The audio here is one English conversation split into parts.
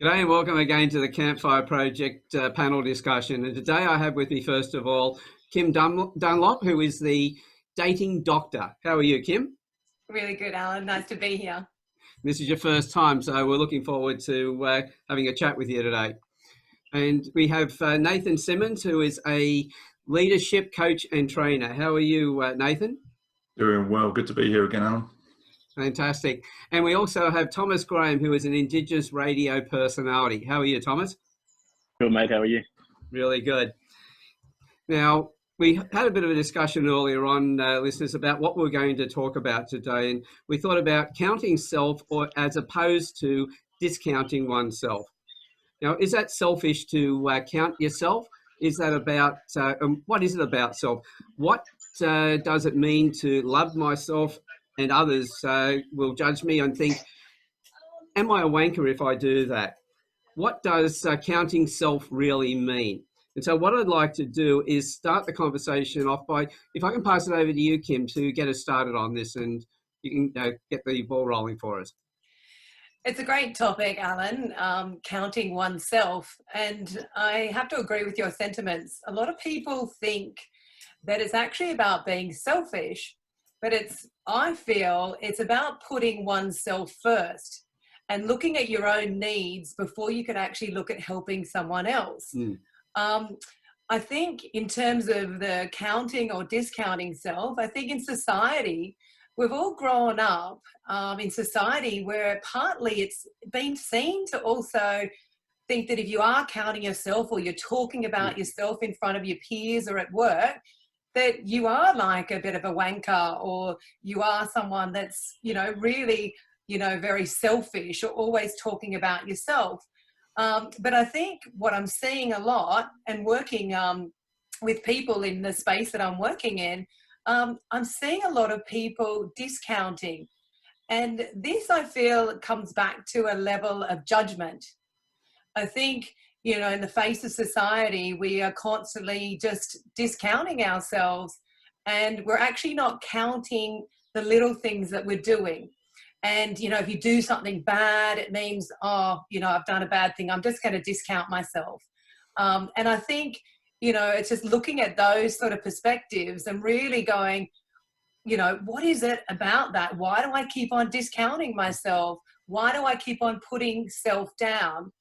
G'day and welcome again to the Campfire Project panel discussion. And today I have with me, first of all, Kim Dunlop, who is the dating doctor. How are you, Kim? Really good, Alan. Nice to be here. This is your first time, so we're looking forward to having a chat with you today. And we have Nathan Simmons, who is a leadership coach and trainer. How are you, Nathan? Doing well. Good to be here again, Alan. Fantastic. And we also have Thomas Graham, who is an Indigenous radio personality. How are you, Thomas? Good, mate. How are you? Really good. Now, we had a bit of a discussion earlier on, listeners, about what we're going to talk about today. And we thought about counting self or as opposed to discounting oneself. Now, is that selfish to count yourself? Is that about, what is it about self? What does it mean to love myself and others will judge me and think, am I a wanker if I do that? What does counting self really mean? And so what I'd like to do is start the conversation off by, if I can pass it over to you, Kim, to get us started on this, and you can get the ball rolling for us. It's a great topic, Alan, counting oneself. And I have to agree with your sentiments. A lot of people think that it's actually about being selfish, but I feel it's about putting oneself first and looking at your own needs before you can actually look at helping someone else. I think in terms of the counting or discounting self, I think in society, we've all grown up in society where partly it's been seen to also think that if you are counting yourself or you're talking about yourself in front of your peers or at work, that you are like a bit of a wanker, or you are someone that's, really, very selfish or always talking about yourself. But I think what I'm seeing a lot and working with people in the space that I'm working in, I'm seeing a lot of people discounting. And this, I feel, comes back to a level of judgment. I think, in the face of society, we are constantly just discounting ourselves, and we're actually not counting the little things that we're doing. And, if you do something bad, it means, I've done a bad thing. I'm just going to discount myself. And I think, it's just looking at those sort of perspectives and really going, what is it about that? Why do I keep on discounting myself? Why do I keep on putting self down?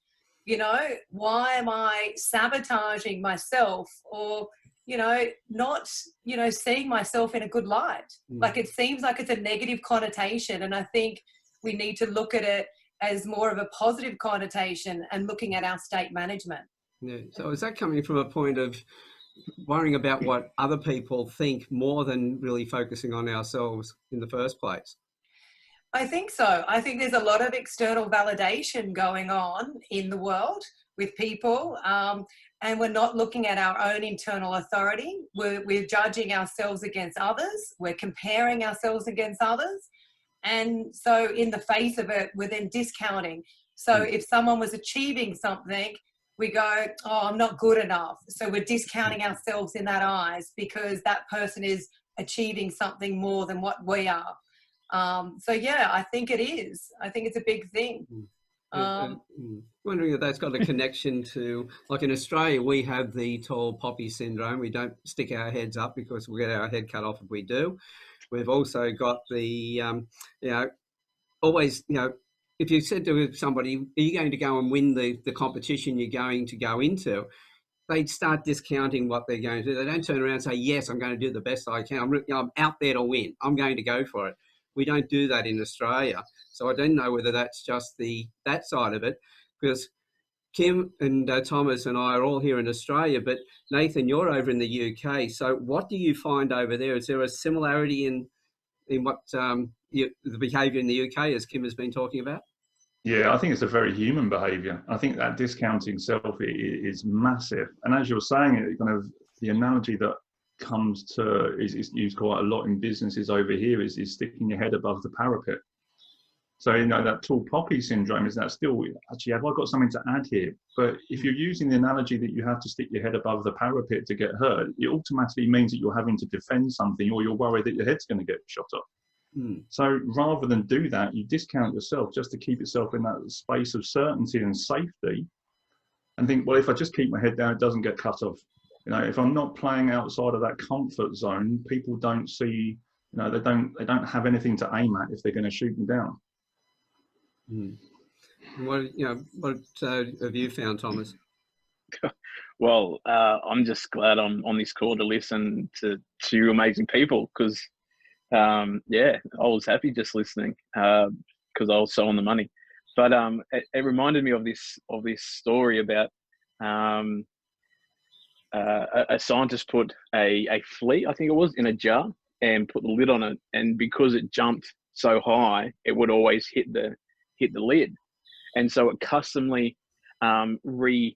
Why am I sabotaging myself or, not, seeing myself in a good light? Like, it seems like it's a negative connotation. And I think we need to look at it as more of a positive connotation and looking at our state management. Yeah. So is that coming from a point of worrying about what other people think more than really focusing on ourselves in the first place? I think so. I think there's a lot of external validation going on in the world with people, and we're not looking at our own internal authority. We're judging ourselves against others. We're comparing ourselves against others. And so in the face of it, we're then discounting. So if someone was achieving something, we go, oh, I'm not good enough. So we're discounting ourselves in that eyes because that person is achieving something more than what we are. So yeah, I think it is. I think it's a big thing. Wondering if that's got a connection to, like in Australia, we have the tall poppy syndrome. We don't stick our heads up because we'll get our head cut off if we do. We've also got the, always, if you said to somebody, are you going to go and win the competition you're going to go into? They start discounting what they're going to do. They don't turn around and say, yes, I'm going to do the best I can. I'm out there to win. I'm going to go for it. We don't do that in Australia. So I don't know whether that's just that side of it, because Kim and Thomas and I are all here in Australia, but Nathan, you're over in the UK. So what do you find over there? Is there a similarity in what the behaviour in the UK, as Kim has been talking about? Yeah, I think it's a very human behaviour. I think that discounting self is massive. And as you're saying, it kind of the analogy that comes to is used quite a lot in businesses over here is sticking your head above the parapet. So that tall poppy syndrome, is that still actually, have I got something to add here? But if you're using the analogy that you have to stick your head above the parapet to get hurt, it automatically means that you're having to defend something, or you're worried that your head's going to get shot off. So rather than do that, you discount yourself just to keep yourself in that space of certainty and safety, and think, well, if I just keep my head down, it doesn't get cut off. You know, if I'm not playing outside of that comfort zone, people don't see, you know, they don't have anything to aim at if they're going to shoot me down. What have you found, Thomas? Well, I'm just glad I'm on this call to listen to you amazing people, because I was happy just listening, because I was so on the money. But it reminded me of this story about a scientist put a flea, I think it was, in a jar and put the lid on it, and because it jumped so high, it would always hit the lid, and so it customly restructured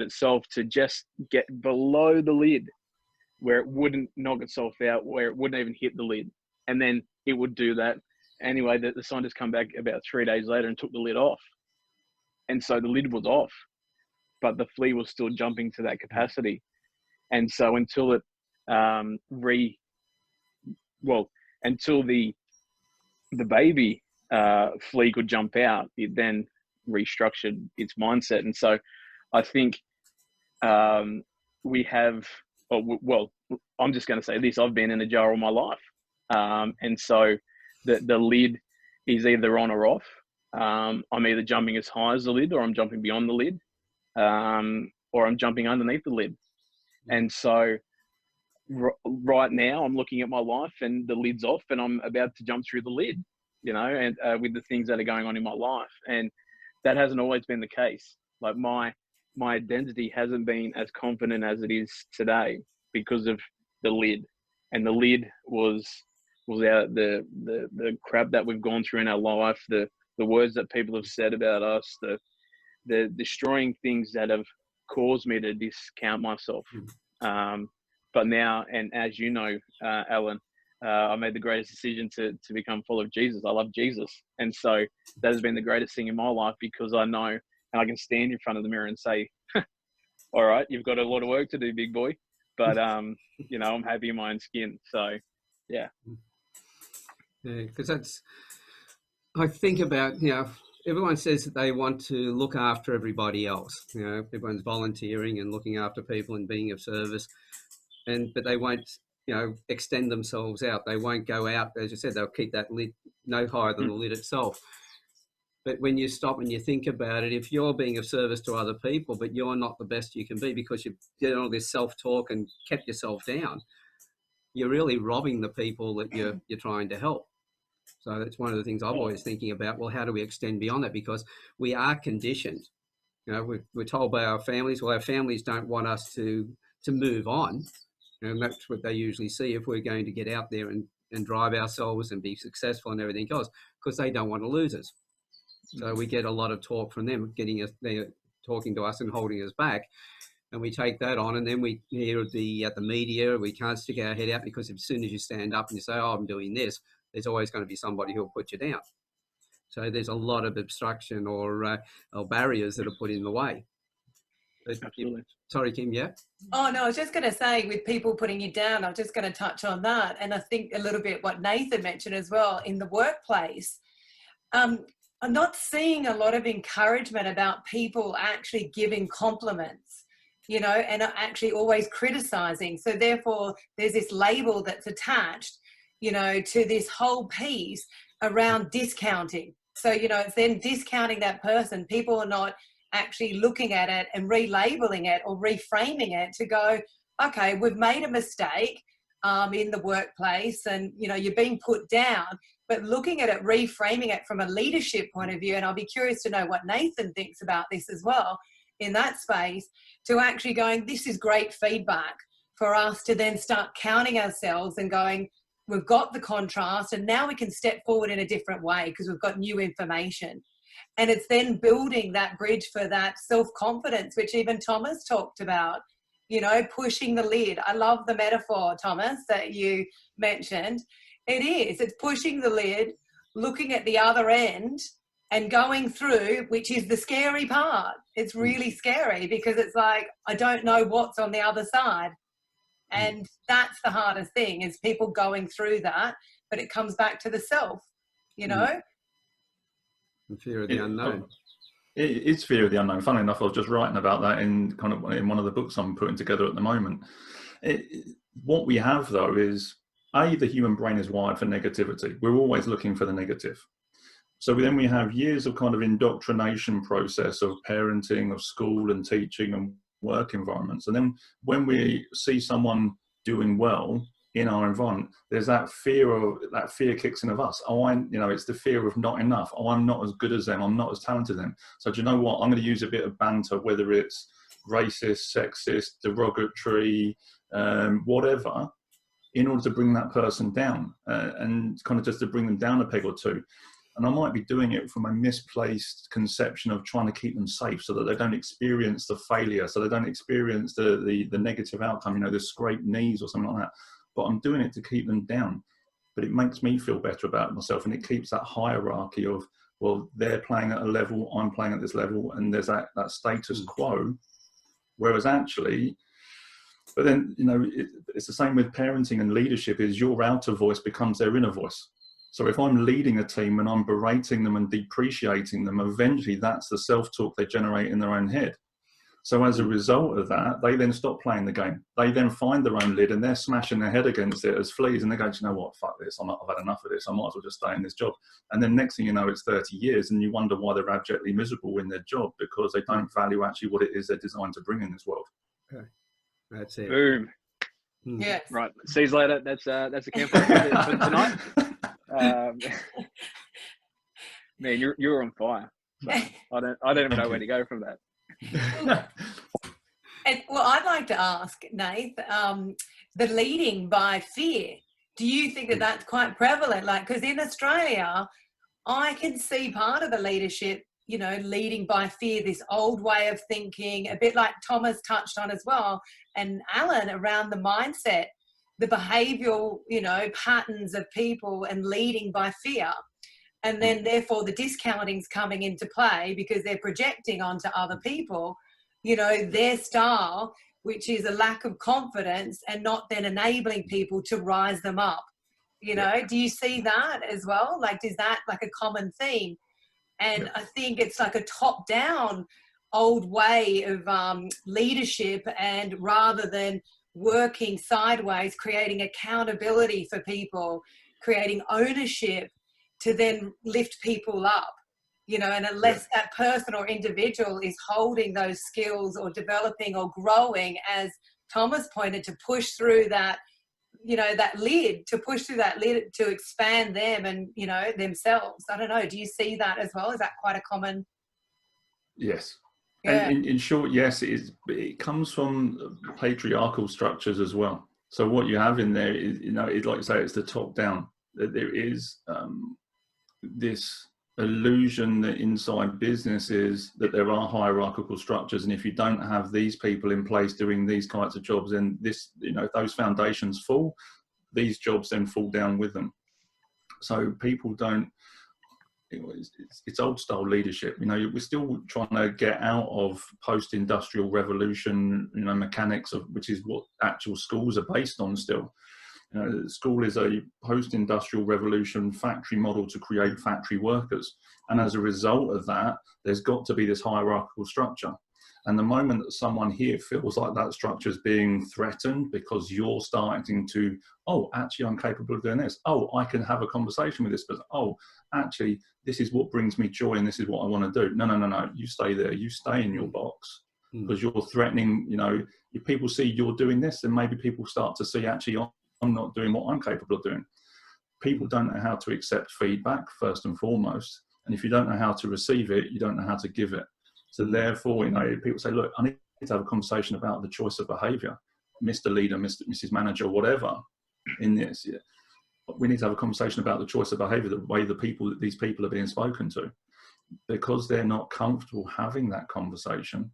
itself to just get below the lid, where it wouldn't knock itself out, where it wouldn't even hit the lid, and then it would do that. Anyway, the scientists come back about 3 days later and took the lid off, and so the lid was off, but the flea was still jumping to that capacity. And so until it until the baby flea could jump out, it then restructured its mindset. And so I think we have, I'm just going to say this, I've been in a jar all my life. And so the lid is either on or off. I'm either jumping as high as the lid, or I'm jumping beyond the lid, or I'm jumping underneath the lid. And so right now I'm looking at my life and the lid's off, and I'm about to jump through the lid, you know, and with the things that are going on in my life. And that hasn't always been the case. Like my identity hasn't been as confident as it is today because of the lid. And the lid was the crap that we've gone through in our life, the words that people have said about us, the destroying things that have caused me to discount myself. But now, and as you know, Alan, I made the greatest decision to become full of Jesus. I love Jesus. And so that has been the greatest thing in my life, because I know, and I can stand in front of the mirror and say, all right, you've got a lot of work to do, big boy. But, you know, I'm happy in my own skin. So, yeah. Yeah, because I think about, you know, everyone says that they want to look after everybody else. You know, everyone's volunteering and looking after people and being of service, but they won't, you know, extend themselves out. They won't go out, as you said, they'll keep that lid no higher than the lid itself. But when you stop and you think about it, if you're being of service to other people, but you're not the best you can be because you've done all this self-talk and kept yourself down, you're really robbing the people that you're trying to help. So that's one of the things I'm always thinking about. Well, how do we extend beyond that? Because we are conditioned. You know, we're told by our families, well, our families don't want us to move on. And that's what they usually see if we're going to get out there and drive ourselves and be successful and everything else, because they don't want to lose us. So we get a lot of talk from them, they're talking to us and holding us back. And we take that on, and then we hear at the media, we can't stick our head out, because as soon as you stand up and you say, oh, I'm doing this, there's always going to be somebody who'll put you down. So there's a lot of obstruction or barriers that are put in the way. Absolutely. Sorry, Kim, yeah? Oh, no, I was just going to say, with people putting you down, I'm just going to touch on that. And I think a little bit what Nathan mentioned as well in the workplace. I'm not seeing a lot of encouragement about people actually giving compliments, you know, and are actually always criticizing. So therefore, there's this label that's attached, you know, to this whole piece around discounting. So, you know, it's then discounting that person. People are not actually looking at it and relabeling it or reframing it to go, okay, we've made a mistake in the workplace, and, you know, you're being put down, but looking at it, reframing it from a leadership point of view. And I'll be curious to know what Nathan thinks about this as well in that space, to actually going, this is great feedback for us to then start counting ourselves and going, we've got the contrast, and now we can step forward in a different way because we've got new information. And it's then building that bridge for that self-confidence, which even Thomas talked about, you know, pushing the lid. I love the metaphor, Thomas, that you mentioned. It is. It's pushing the lid, looking at the other end and going through, which is the scary part. It's really scary because it's like, I don't know what's on the other side. And that's the hardest thing, is people going through that, but it comes back to the self, you know? The fear of the unknown. It's fear of the unknown. Funnily enough, I was just writing about that in one of the books I'm putting together at the moment. What we have, though, is the human brain is wired for negativity. We're always looking for the negative. So then we have years of kind of indoctrination process of parenting, of school and teaching and work environments. And then when we see someone doing well in our environment, there's that fear kicks in of us. It's the fear of not enough. I'm not as good as them. I'm not as talented as them. So do you know what? I'm going to use a bit of banter, whether it's racist, sexist, derogatory, whatever, in order to bring that person down and kind of just to bring them down a peg or two. And I might be doing it from a misplaced conception of trying to keep them safe so that they don't experience the failure, so they don't experience the negative outcome, the scraped knees or something like that. But I'm doing it to keep them down. But it makes me feel better about myself, and it keeps that hierarchy of, well, they're playing at a level, I'm playing at this level, and there's that status quo. Whereas actually, but then, it's the same with parenting and leadership, is your outer voice becomes their inner voice. So if I'm leading a team and I'm berating them and depreciating them, eventually that's the self-talk they generate in their own head. So as a result of that, they then stop playing the game. They then find their own lid and they're smashing their head against it as fleas, and they go, you know what, fuck this, I've had enough of this, I might as well just stay in this job. And then next thing you know, it's 30 years and you wonder why they're abjectly miserable in their job, because they don't value actually what it is they're designed to bring in this world. Okay. That's it. Boom. Yes. Right. See you later. That's a campfire for tonight. Man, you're on fire. So I don't even know where to go from that. And well, I'd like to ask Nath, the leading by fear. Do you think that that's quite prevalent? Like, because in Australia, I can see part of the leadership, leading by fear, this old way of thinking, a bit like Thomas touched on as well, and Alan, around the mindset, the behavioural, patterns of people and leading by fear. And then therefore the discounting's coming into play because they're projecting onto other people, their style, which is a lack of confidence and not then enabling people to rise them up. Do you see that as well? Like, is that like a common theme? And I think it's like a top-down old way of leadership, and rather than working sideways, creating accountability for people, creating ownership to then lift people up, and unless that person or individual is holding those skills or developing or growing, as Thomas pointed, to push through that, that lid, to expand them and, themselves. I don't know. Do you see that as well? Is that quite a common? Yes. Yeah. And in short, yes, it comes from patriarchal structures as well. So what you have in there is, like you say, it's the top down. There is this illusion that inside businesses that there are hierarchical structures, and if you don't have these people in place doing these kinds of jobs, then if those foundations fall, these jobs then fall down with them. So people don't. It's old style leadership. We're still trying to get out of post-industrial revolution, mechanics of which is what actual schools are based on still. School is a post-industrial revolution factory model to create factory workers. And as a result of that, there's got to be this hierarchical structure. And the moment that someone here feels like that structure is being threatened because you're starting to, actually, I'm capable of doing this. I can have a conversation with this person. Actually, this is what brings me joy and this is what I want to do. No. You stay there. You stay in your box because you're threatening, if people see you're doing this, then maybe people start to see, actually, I'm not doing what I'm capable of doing. People don't know how to accept feedback, first and foremost. And if you don't know how to receive it, you don't know how to give it. So therefore, people say, look, I need to have a conversation about the choice of behavior, Mr. Leader, Mrs. Manager, whatever in this. Yeah. We need to have a conversation about the choice of behavior, the way these people are being spoken to. Because they're not comfortable having that conversation,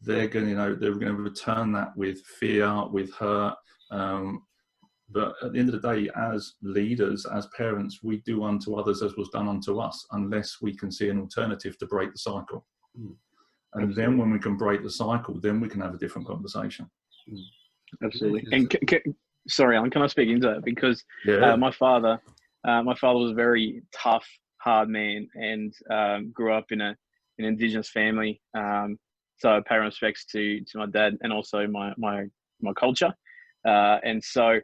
they're going to return that with fear, with hurt. But at the end of the day, as leaders, as parents, we do unto others as was done unto us, unless we can see an alternative to break the cycle. And then when we can break the cycle, then we can have a different conversation. Absolutely. And sorry, Alan, can I speak into that? Because Yeah. my father was a very tough, hard man, and grew up in an Indigenous family. So I pay respects to my dad and also my culture. And so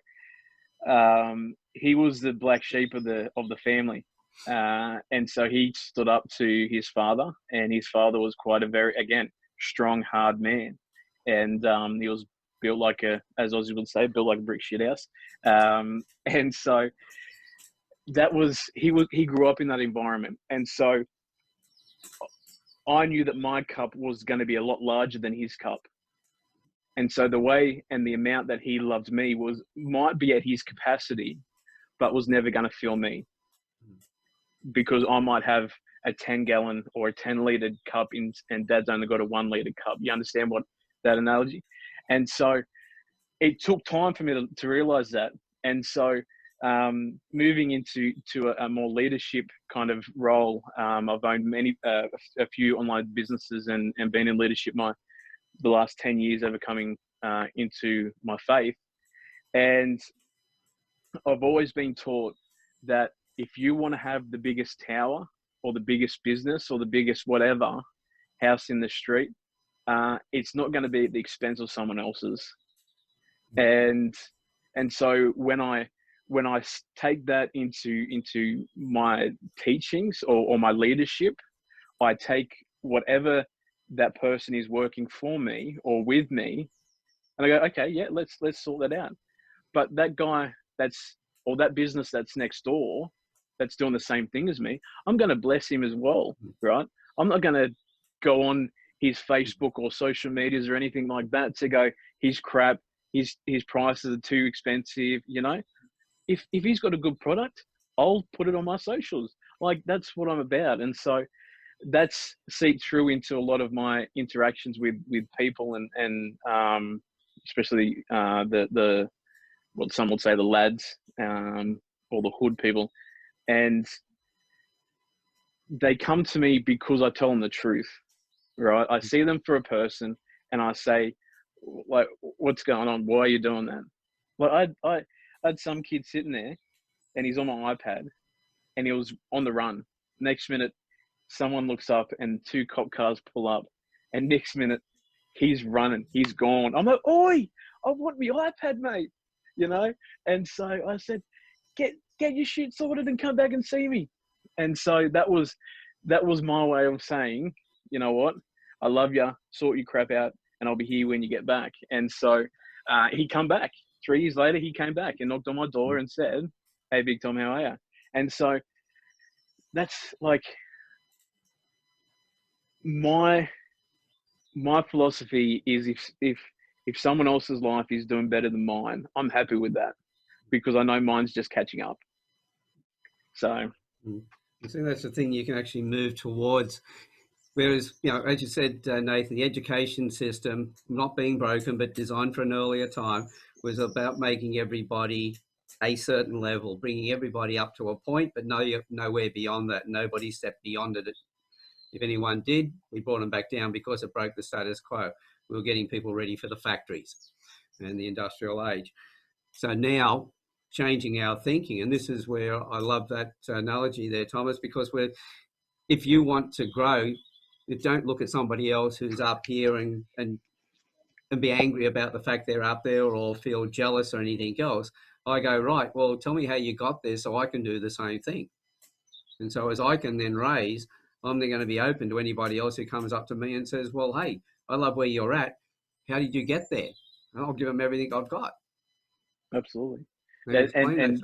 he was the black sheep of the family. And so he stood up to his father, and his father was quite a very, again, strong, hard man. And he was built like as Ozzy would say, built like a brick shit house. And so he grew up in that environment. And so I knew that my cup was going to be a lot larger than his cup. And so the way and the amount that he loved me might be at his capacity, but was never going to fill me, because I might have a 10-gallon or a 10-liter cup and Dad's only got a 1-liter cup. You understand that analogy? And so it took time for me to realize that. And so moving into a more leadership kind of role, I've owned a few online businesses and been in leadership the last 10 years ever coming into my faith. And I've always been taught that if you want to have the biggest tower or the biggest business or the biggest whatever house in the street, it's not going to be at the expense of someone else's. And so when I take that into my teachings or my leadership, I take whatever that person is working for me or with me, and I go, okay, yeah, let's sort that out. But that guy or that business that's next door, that's doing the same thing as me, I'm going to bless him as well, right? I'm not going to go on his Facebook or social medias or anything like that to go, he's crap, his prices are too expensive, you know? If he's got a good product, I'll put it on my socials. Like, that's what I'm about. And so that's seeped through into a lot of my interactions with people and especially the what some would say the lads or the hood people. And they come to me because I tell them the truth, right? I see them for a person and I say, like, what's going on? Why are you doing that? Like, I had some kid sitting there and he's on my iPad and he was on the run. Next minute, someone looks up and 2 cop cars pull up, and next minute he's running, he's gone. I'm like, oi, I want my iPad, mate, you know? And so I said, get your shit sorted and come back and see me. And so that was my way of saying, you know what, I love you, sort your crap out, and I'll be here when you get back. And so he come back 3 years later. He came back and knocked on my door and said, hey, Big Tom, how are you? And so that's like my philosophy is, if someone else's life is doing better than mine, I'm happy with that, because I know mine's just catching up. So I think that's the thing you can actually move towards. Whereas, you know, as you said, Nathan, the education system, not being broken but designed for an earlier time, was about making everybody a certain level, bringing everybody up to a point, but nowhere beyond that. Nobody stepped beyond it. If anyone did, we brought them back down because it broke the status quo. We were getting people ready for the factories and the industrial age. So now, changing our thinking, and this is where I love that analogy there, Thomas, because if you want to grow, you don't look at somebody else who's up here and be angry about the fact they're up there or feel jealous or anything else. I go, right, well, tell me how you got there so I can do the same thing. And so as I can then raise, I'm then going to be open to anybody else who comes up to me and says, well, hey, I love where you're at. How did you get there? And I'll give them everything I've got. absolutely. And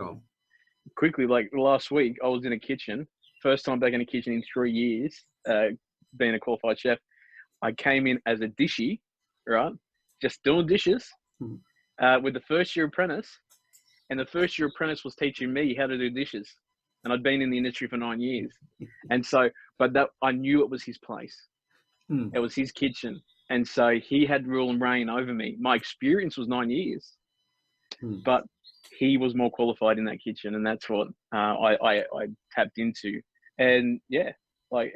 Quickly, like last week, I was in a kitchen, first time back in a kitchen in 3 years, being a qualified chef. I came in as a dishy, right? Just doing dishes with the first year apprentice. And the first year apprentice was teaching me how to do dishes. And I'd been in the industry for 9 years. And so, but that I knew it was his place. It was his kitchen. And so he had rule and reign over me. My experience was 9 years, but he was more qualified in that kitchen. And that's what I tapped into. And yeah, like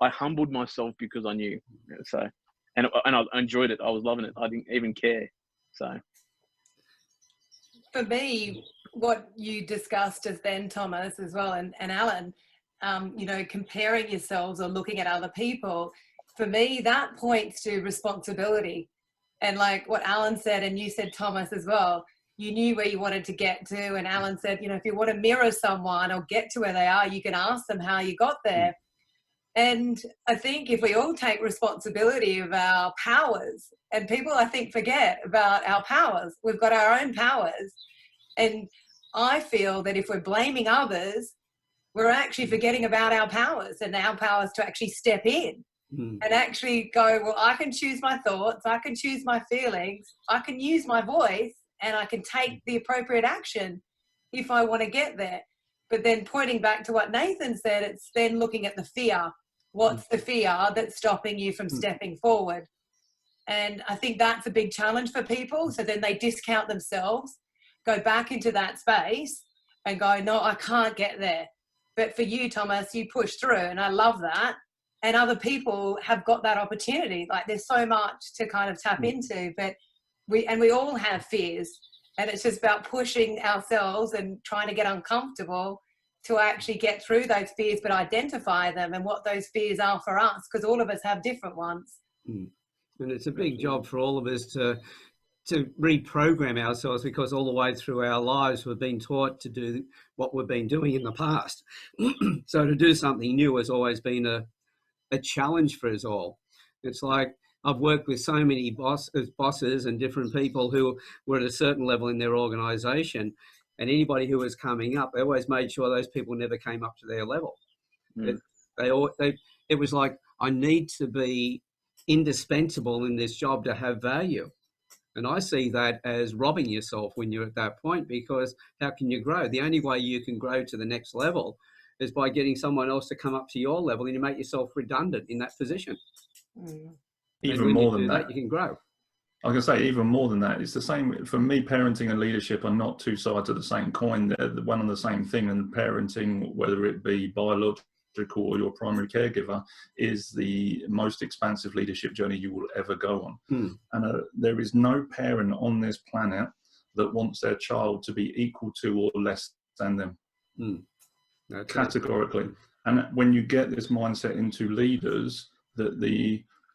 I humbled myself because I knew. So, and I enjoyed it. I was loving it. I didn't even care. So. for me, what you discussed just then, Thomas, as well, and Alan, you know, comparing yourselves or looking at other people, for me, that points to responsibility. And like what Alan said, and you said, Thomas, as well, you knew where you wanted to get to. And Alan said, you know, if you want to mirror someone or get to where they are, you can ask them how you got there. And I think if we all take responsibility of our powers, and people, I think, forget about our powers, we've got our own powers. And I feel that if we're blaming others, we're actually forgetting about our powers and our powers to actually step in and actually go, well, I can choose my thoughts, I can choose my feelings, I can use my voice, and I can take the appropriate action if I want to get there. But then pointing back to what Nathan said, it's then looking at the fear. What's the fear that's stopping you from stepping forward? And I think that's a big challenge for people. So then they discount themselves, go back into that space and go, no, I can't get there. But for you, Thomas, you push through, and I love that. And other people have got that opportunity. Like, there's so much to kind of tap into, but we all have fears, and it's just about pushing ourselves and trying to get uncomfortable to actually get through those fears, but identify them and what those fears are for us, because all of us have different ones. And it's a big job for all of us to reprogram ourselves, because all the way through our lives we've been taught to do what we've been doing in the past. So to do something new has always been a challenge for us all. It's like, I've worked with so many bosses and different people who were at a certain level in their organisation, and anybody who was coming up, they always made sure those people never came up to their level. It was like, I need to be indispensable in this job to have value. And I see that as robbing yourself when you're at that point, because how can you grow? The only way you can grow to the next level is by getting someone else to come up to your level, and you make yourself redundant in that position. Even more than that, you can grow. I can say even more than that. It's the same for me. Parenting and leadership are not two sides of the same coin. They're one and the same thing. And parenting, whether it be biological or your primary caregiver, is the most expansive leadership journey you will ever go on. And there is no parent on this planet that wants their child to be equal to or less than them. Categorically. And when you get this mindset into leaders,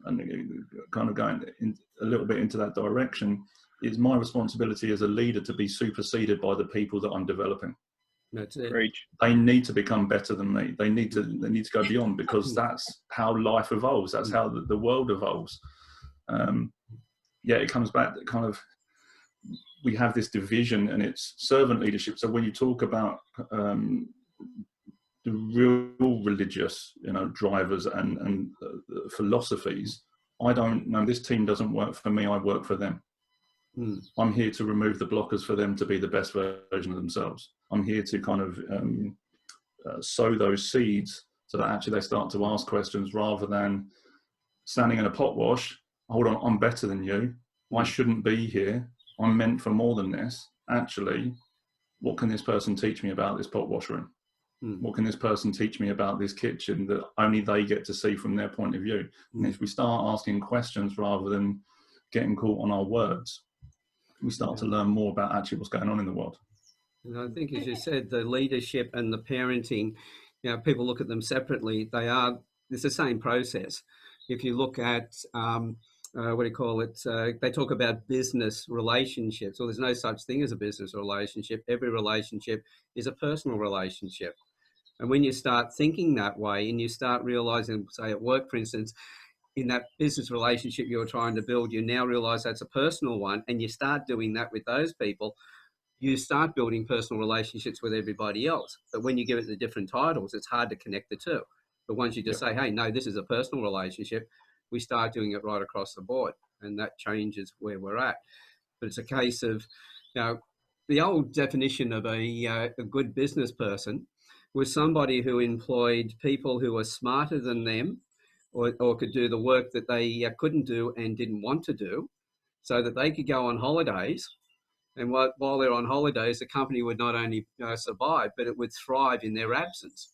and kind of going in a little bit into that direction, it's my responsibility as a leader to be superseded by the people that I'm developing. That's it. Preach. They need to become better than me. They need to go beyond, because that's how life evolves. That's how the world evolves. It comes back to kind of, we have this division, and it's servant leadership. So when you talk about the real religious, drivers and philosophies, I don't know. This team doesn't work for me. I work for them. I'm here to remove the blockers for them to be the best version of themselves. I'm here to kind of sow those seeds so that actually they start to ask questions, rather than standing in a pot wash. Hold on, I'm better than you. I shouldn't be here. I'm meant for more than this. Actually, what can this person teach me about this pot wash room? What can this person teach me about this kitchen that only they get to see from their point of view? And if we start asking questions rather than getting caught on our words, we start to learn more about actually what's going on in the world. And I think, as you said, the leadership and the parenting, people look at them separately. It's the same process. If you look at, they talk about business relationships. Well, there's no such thing as a business relationship. Every relationship is a personal relationship. And when you start thinking that way, and you start realizing, say at work, for instance, in that business relationship you're trying to build, you now realize that's a personal one, and you start doing that with those people, you start building personal relationships with everybody else. But when you give it the different titles, it's hard to connect the two. But once you just say, hey, no, this is a personal relationship, we start doing it right across the board, and that changes where we're at. But it's a case of, the old definition of a good business person was somebody who employed people who were smarter than them, or could do the work that they couldn't do and didn't want to do, so that they could go on holidays. And while they're on holidays, the company would not only survive, but it would thrive in their absence.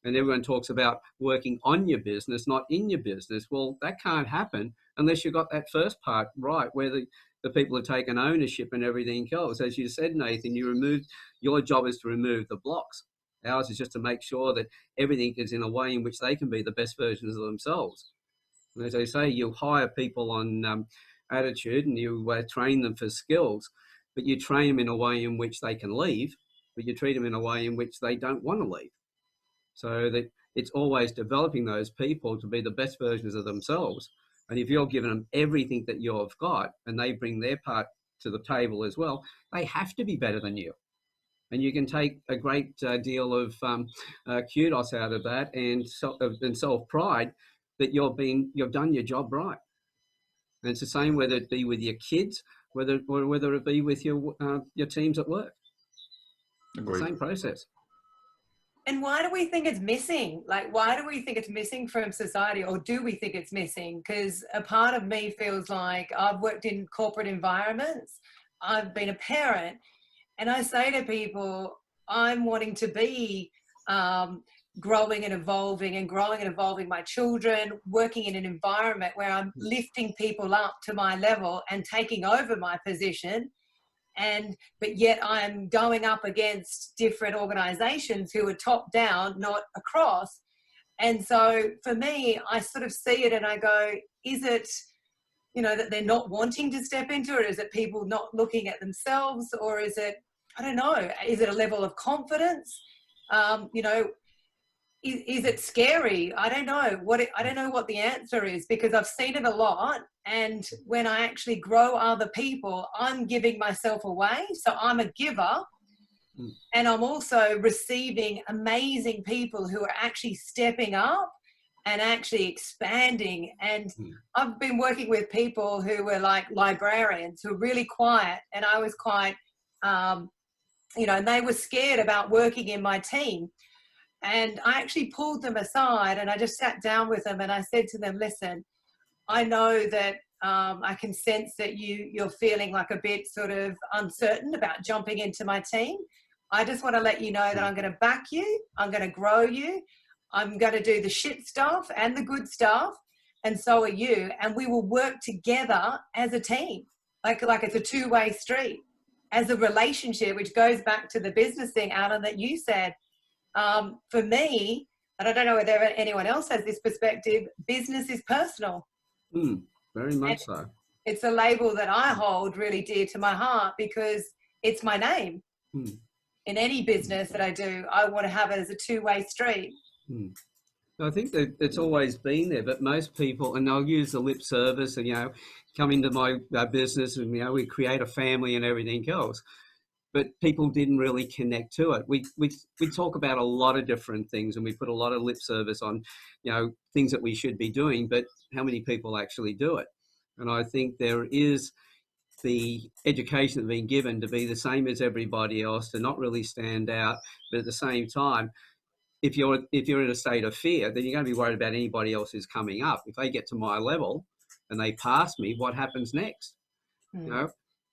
And everyone talks about working on your business, not in your business. Well, that can't happen unless you've got that first part right, where the the people have taken ownership and everything else. As you said, Nathan, your job is to remove the blocks. Ours is just to make sure that everything is in a way in which they can be the best versions of themselves. And as I say, you hire people on attitude and you train them for skills, but you train them in a way in which they can leave, but you treat them in a way in which they don't want to leave. So that it's always developing those people to be the best versions of themselves. And if you're giving them everything that you've got and they bring their part to the table as well, they have to be better than you. And you can take a great deal of kudos out of that and self-pride that you've done your job right. And it's the same whether it be with your kids, whether it be with your teams at work. Agreed. The same process. And why do we think it's missing? Like, why do we think it's missing from society, or do we think it's missing? Because a part of me feels like I've worked in corporate environments, I've been a parent, and I say to people, I'm wanting to be growing and evolving my children, working in an environment where I'm lifting people up to my level and taking over my position. But yet I'm going up against different organizations who are top down, not across. And so for me, I sort of see it and I go, is it, that they're not wanting to step into it? Is it people not looking at themselves? Or is it, I don't know, is it a level of confidence? Is it scary? I don't know I don't know what the answer is, because I've seen it a lot. And when I actually grow other people, I'm giving myself away. So I'm a giver. And I'm also receiving amazing people who are actually stepping up and actually expanding. And I've been working with people who were like librarians, who were really quiet. And I was quite, and they were scared about working in my team. And I actually pulled them aside and I just sat down with them and I said to them, listen, I know that I can sense that you're feeling like a bit sort of uncertain about jumping into my team. I just want to let you know that I'm going to back you. I'm going to grow you. I'm going to do the shit stuff and the good stuff. And so are you. And we will work together as a team. Like it's a two-way street, as a relationship, which goes back to the business thing, Alan, that you said. For me, and I don't know whether anyone else has this perspective, business is personal. Very much so. It's a label that I hold really dear to my heart because it's my name. In any business that I do, I want to have it as a two-way street. I think that it's always been there, but most people, and they'll use the lip service and, come into my business and, we create a family and everything else. But people didn't really connect to it. We talk about a lot of different things and we put a lot of lip service on, things that we should be doing, but how many people actually do it? And I think there is the education that's been given to be the same as everybody else, to not really stand out, but at the same time, if you're in a state of fear, then you're going to be worried about anybody else who's coming up. If they get to my level and they pass me, what happens next?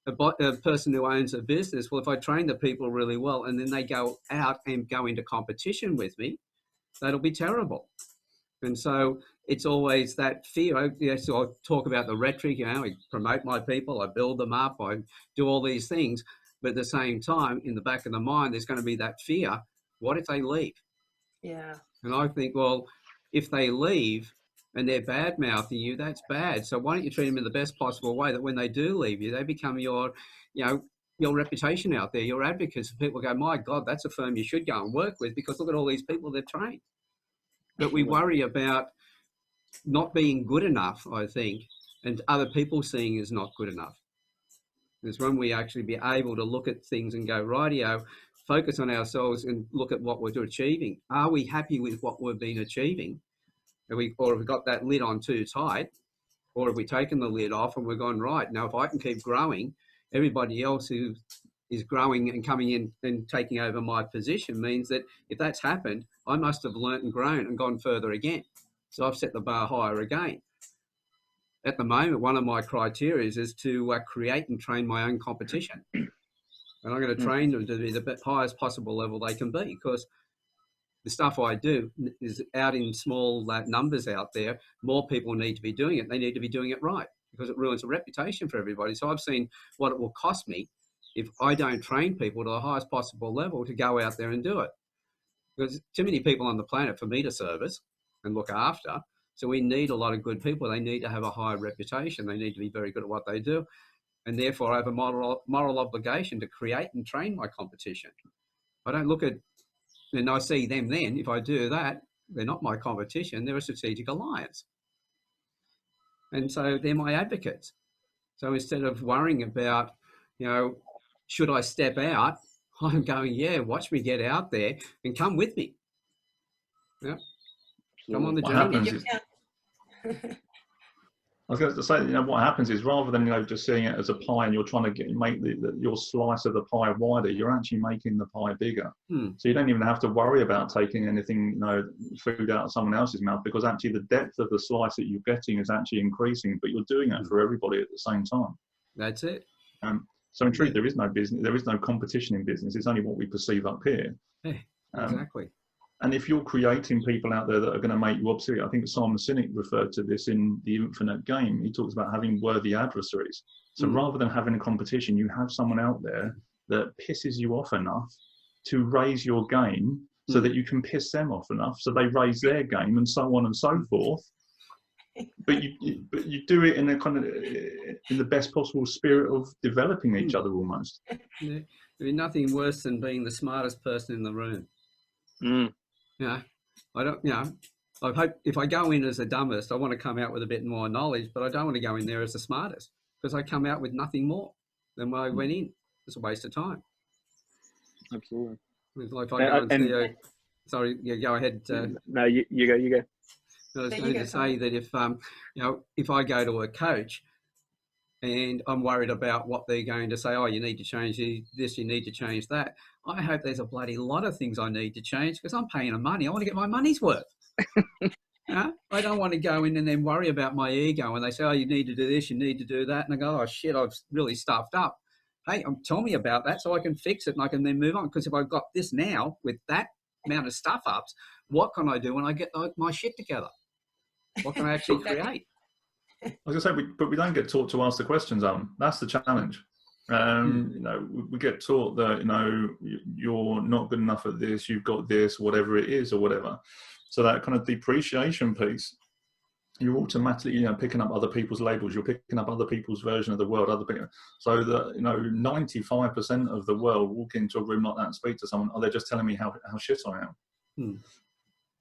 A person who owns a business, well, if I train the people really well and then they go out and go into competition with me, that'll be terrible. And so it's always that fear. So I talk about the rhetoric, I promote my people, I build them up, I do all these things. But at the same time, in the back of the mind, there's going to be that fear. What if they leave? Yeah. And I think, well, if they leave and they're bad-mouthing you, that's bad. So why don't you treat them in the best possible way that when they do leave you, they become your reputation out there, your advocates. People go, my God, that's a firm you should go and work with because look at all these people they've trained. But we worry about not being good enough, I think, and other people seeing as not good enough. It's when we actually be able to look at things and go, rightio, focus on ourselves and look at what we're achieving. Are we happy with what we've been achieving? Or have we got that lid on too tight? Or have we taken the lid off and we're gone, right, now if I can keep growing, everybody else who is growing and coming in and taking over my position means that if that's happened, I must have learnt and grown and gone further again. So I've set the bar higher again. At the moment, one of my criteria is to create and train my own competition. And I'm going to train them to be the highest possible level they can be, because the stuff I do is out in small numbers out there. More people need to be doing it. They need to be doing it right. because it ruins a reputation for everybody. So I've seen what it will cost me if I don't train people to the highest possible level to go out there and do it. Because too many people on the planet for me to service and look after. So we need a lot of good people. They need to have a high reputation. They need to be very good at what they do. And therefore I have a moral obligation to create and train my competition. I don't look at, and I see them then, if I do that, they're not my competition, they're a strategic alliance. And so they're my advocates. So instead of worrying about, should I step out, I'm going, yeah, watch me get out there and come with me. Yeah. Come on the What journey. happens is, I was going to say, what happens is rather than, just seeing it as a pie and you're trying to make your slice of the pie wider, you're actually making the pie bigger. So you don't even have to worry about taking anything, food out of someone else's mouth, because actually the depth of the slice that you're getting is actually increasing, but you're doing it for everybody at the same time. That's it. So in truth, there is no business, there is no competition in business. It's only what we perceive up here. Yeah, exactly. And if you're creating people out there that are going to make you obsolete, I think Simon Sinek referred to this in The Infinite Game. He talks about having worthy adversaries. So rather than having a competition, you have someone out there that pisses you off enough to raise your game so that you can piss them off enough so they raise their game, and so on and so forth. But you do it in a kind of in the best possible spirit of developing each other almost. Yeah. There's nothing worse than being the smartest person in the room. I don't, I hope if I go in as the dumbest, I want to come out with a bit more knowledge, but I don't want to go in there as the smartest, because I come out with nothing more than when I went in. It's a waste of time. Absolutely. It's like if I go and see sorry, go ahead. No, you go. I was going to say that if I go to a coach and I'm worried about what they're going to say, oh, you need to change this, you need to change that, I hope there's a bloody lot of things I need to change, because I'm paying them money. I want to get my money's worth. I don't want to go in and then worry about my ego and they say, oh, you need to do this, you need to do that. And I go, oh, shit, I've really stuffed up. Hey, tell me about that so I can fix it and I can then move on. Because if I've got this now with that amount of stuff ups, what can I do when I get my shit together? What can I actually create? I was going to say, but we don't get taught to ask the questions. That's the challenge. We get taught that you're not good enough at this, you've got this, whatever it is, or whatever. So that kind of depreciation piece, you're automatically picking up other people's labels, you're picking up other people's version of the world, so that 95% of the world walk into a room like that and speak to someone, they're just telling me how shit I am.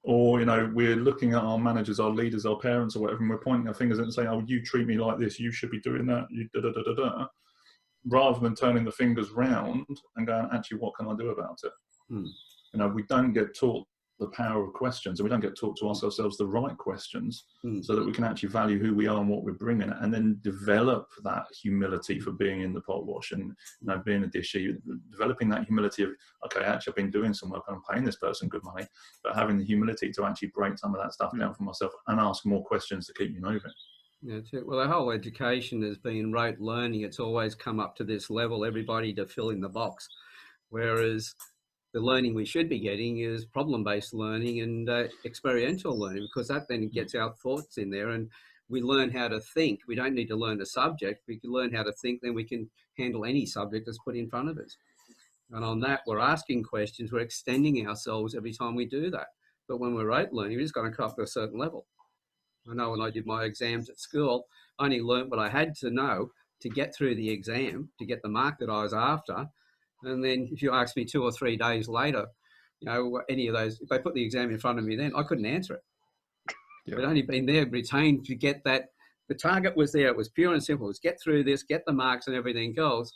Or, we're looking at our managers, our leaders, our parents or whatever, and we're pointing our fingers and saying, oh, you treat me like this, you should be doing that, you da-da-da-da-da, rather than turning the fingers round and going, actually, what can I do about it? We don't get taught the power of questions, and we don't get taught to ask ourselves the right questions so that we can actually value who we are and what we're bringing, and then develop that humility for being in the pot wash and being a dishy, developing that humility of, okay, actually I've been doing some work, I'm paying this person good money, but having the humility to actually break some of that stuff down for myself and ask more questions to keep me moving. Yeah, well, the whole education has been rote learning. It's always come up to this level, everybody to fill in the box, whereas the learning we should be getting is problem-based learning and experiential learning, because that then gets our thoughts in there and we learn how to think. We don't need to learn the subject. We can learn how to think, then we can handle any subject that's put in front of us. And on that, we're asking questions, we're extending ourselves every time we do that. But when we're rote learning, we're just going to come up to a certain level. I know when I did my exams at school, I only learned what I had to know to get through the exam, to get the mark that I was after. And then if you ask me 2 or 3 days later, any of those, if they put the exam in front of me then, I couldn't answer it. Yep. I'd only been there retained to get that. The target was there. It was pure and simple. It was get through this, get the marks and everything else.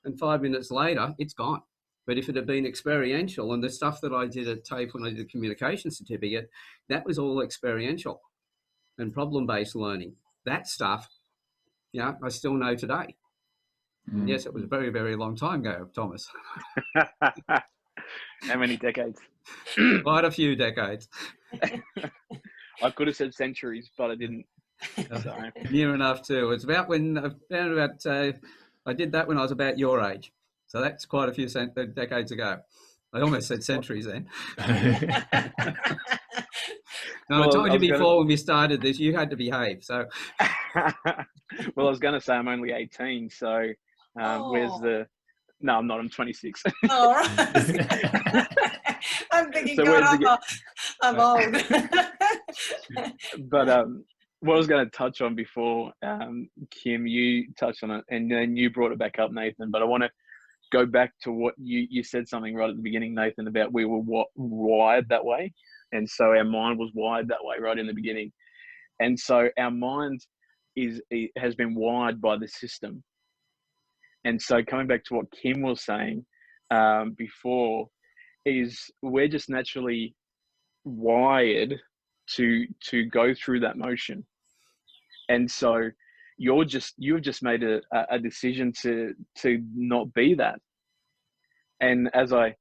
And 5 minutes later, it's gone. But if it had been experiential, and the stuff that I did at TAFE when I did the communication certificate, that was all experiential and problem-based learning. That stuff, I still know today. Yes, it was a very, very long time ago, Thomas. How many decades? Quite a few decades. I could have said centuries, but I didn't. So. Near enough too. It's about when I did that when I was about your age. So that's quite a few decades ago. I almost said centuries then. And I Well, told I you was gonna, before when we started this, you had to behave. So well, I was going to say I'm only 18, so where's Oh, the? No, I'm not. I'm 26. all right. I'm thinking, So God, where's the? I'm old. But what I was going to touch on before, Kim, you touched on it, and then you brought it back up, Nathan. But I want to go back to what you said something right at the beginning, Nathan, about we were wired that way, and so our mind was wired that way right in the beginning, and so our mind has been wired by the system. And so coming back to what Kim was saying before, is we're just naturally wired to go through that motion. And so you've just made a decision to not be that. And as I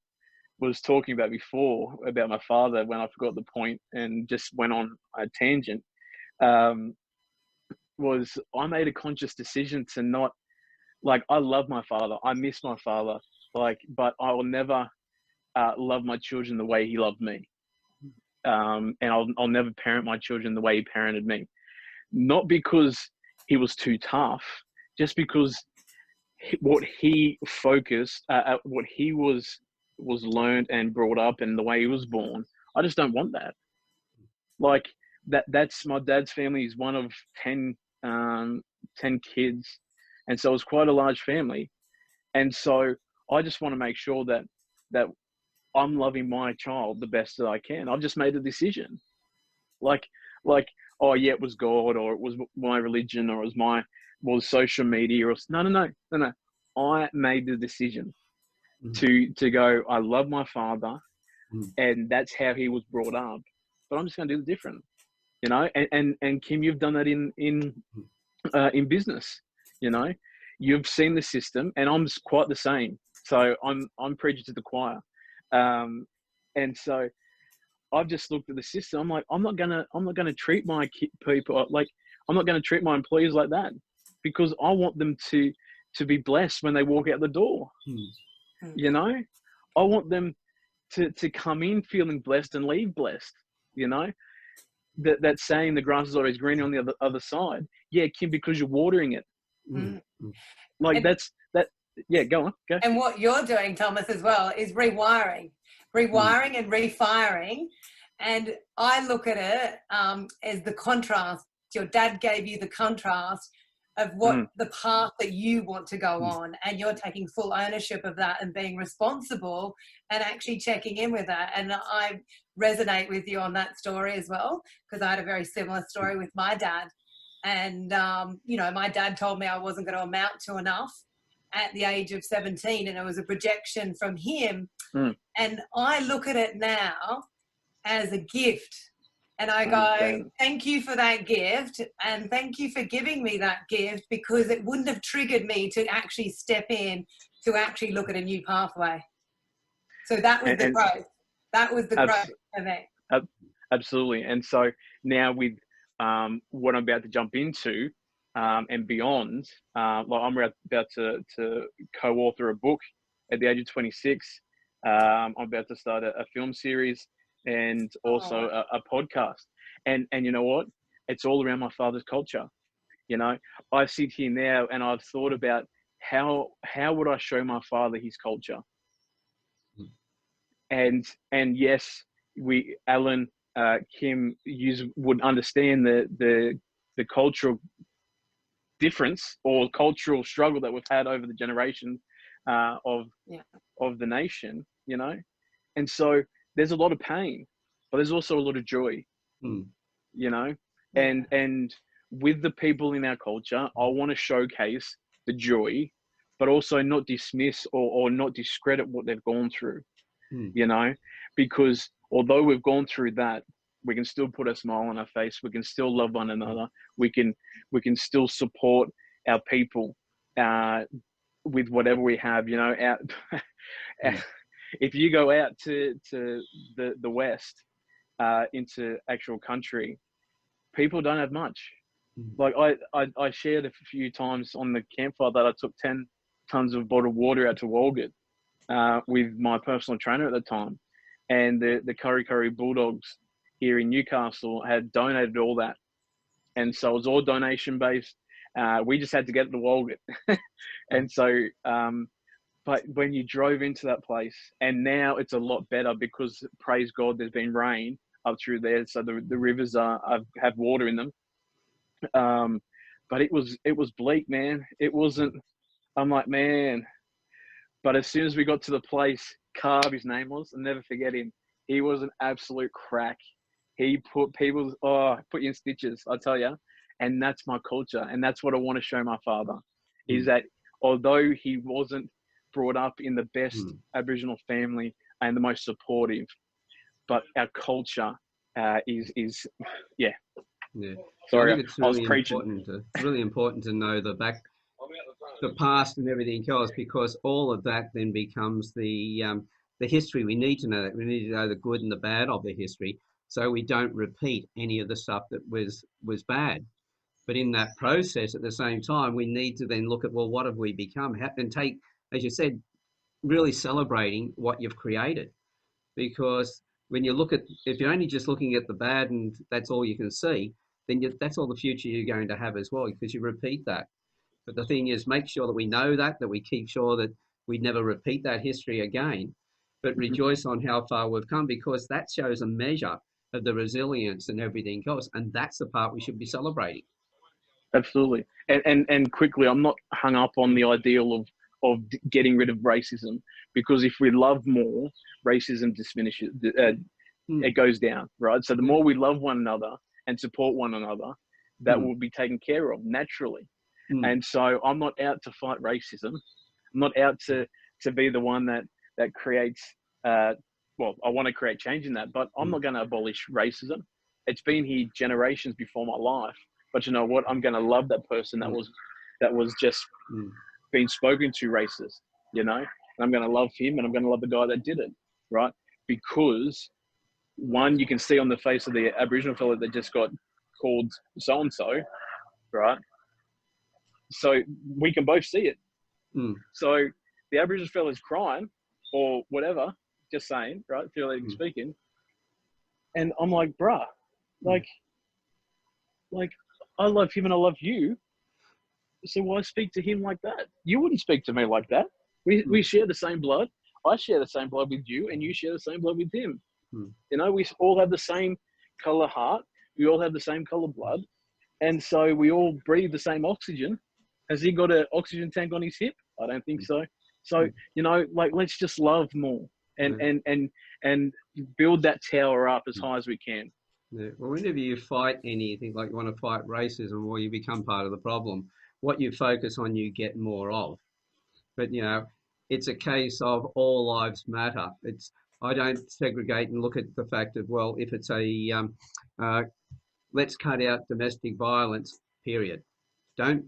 was talking about before about my father, when I forgot the point and just went on a tangent, was I made a conscious decision to not, like, I love my father, I miss my father, like, but I will never love my children the way he loved me. And I'll never parent my children the way he parented me. Not because he was too tough, just because what he focused, what he was learned and brought up, and the way he was born. I just don't want that. Like that's my dad's family is one of 10 kids, and so it's quite a large family. And so I just want to make sure that I'm loving my child the best that I can. I've just made a decision. Like, oh yeah, it was God, or it was my religion, or it was social media, or no. I made the decision to go, I love my father, and that's how he was brought up, but I'm just going to do the different, you know. And Kim, you've done that in business, you know. You've seen the system, and I'm quite the same. So I'm preaching to the choir, and so I've just looked at the system. I'm like, I'm not gonna treat my people like, I'm not gonna treat my employees like that, because I want them to be blessed when they walk out the door. You know, I want them to come in feeling blessed and leave blessed. You know, that saying, the grass is always greener on the other side. Yeah, Kim, because you're watering it. Like And- that's that. Yeah, go on. Go. And what you're doing, Thomas, as well, is rewiring and refiring. And I look at it as the contrast. Your dad gave you the contrast of what the path that you want to go on, and you're taking full ownership of that and being responsible and actually checking in with that. And I resonate with you on that story as well, because I had a very similar story with my dad. And, you know, my dad told me I wasn't going to amount to enough at the age of 17, and it was a projection from him. And I look at it now as a gift, and I go, thank you for that gift, and thank you for giving me that gift, because it wouldn't have triggered me to actually step in to actually look at a new pathway. So that was the growth. That was the growth for me. Absolutely. And so now with what I'm about to jump into and beyond, like I'm about to co-author a book at the age of 26. I'm about to start a film series, and also a podcast. And you know what? It's all around my father's culture. You know, I sit here now and I've thought about how would I show my father his culture? And yes, Alan, Kim, you would understand the cultural difference or cultural struggle that we've had over the generations of the nation, you know. And so there's a lot of pain, but there's also a lot of joy, you know. And with the people in our culture, I want to showcase the joy, but also not dismiss or not discredit what they've gone through, you know, because although we've gone through that, we can still put a smile on our face. We can still love one another. We can still support our people with whatever we have, you know. If you go out to the West, into actual country, people don't have much. Like I shared a few times on the Campfire that I took 10 tons of bottled water out to Walgett with my personal trainer at the time, and the Curry Bulldogs here in Newcastle had donated all that. And so it was all donation based. We just had to get to Walgett. And so, but when you drove into that place, and now it's a lot better because, praise God, there's been rain up through there. So the rivers have water in them. But it was bleak, man. It wasn't, I'm like, man. But as soon as we got to the place, Carb, his name was, I'll never forget him. He was an absolute crack. He put put you in stitches, I tell you. And that's my culture. And that's what I want to show my father, is that although he wasn't brought up in the best Aboriginal family and the most supportive, but our culture is yeah. Sorry, I think it's I was really preaching. really important to know the past and everything else, because all of that then becomes the history. We need to know that. We need to know the good and the bad of the history, so we don't repeat any of the stuff that was bad. But in that process, at the same time, we need to then look at, well, what have we become? And take, as you said, really celebrating what you've created. Because when you look at, if you're only just looking at the bad and that's all you can see, then that's all the future you're going to have as well, because you repeat that. But the thing is, make sure that we know that we keep sure that we never repeat that history again, but rejoice on how far we've come, because that shows a measure of the resilience and everything else. And that's the part we should be celebrating. Absolutely. And quickly, I'm not hung up on the ideal of getting rid of racism, because if we love more, racism diminishes, it goes down, right? So the more we love one another and support one another, that will be taken care of naturally. And so I'm not out to fight racism. I'm not out to be the one that creates, well, I want to create change in that, but I'm not going to abolish racism. It's been here generations before my life. But you know what? I'm going to love that person that was just being spoken to racist, you know? And I'm going to love him, and I'm going to love the guy that did it, right? Because one, you can see on the face of the Aboriginal fellow that just got called so-and-so, right? So we can both see it. So the Aboriginal fellow's crying or whatever, just saying, right? Theoretically speaking. And I'm like, bruh, like I love him and I love you. So why speak to him like that? You wouldn't speak to me like that. We share the same blood. I share the same blood with you, and you share the same blood with him. You know, we all have the same color heart. We all have the same color blood. And so we all breathe the same oxygen. Has he got an oxygen tank on his hip? I don't think so. So, you know, like, let's just love more and build that tower up as high as we can. Yeah. Well, whenever you fight anything, like you want to fight racism, or you become part of the problem, what you focus on, you get more of. But, you know, it's a case of all lives matter. I don't segregate and look at the fact of, well, if it's let's cut out domestic violence, period. Don't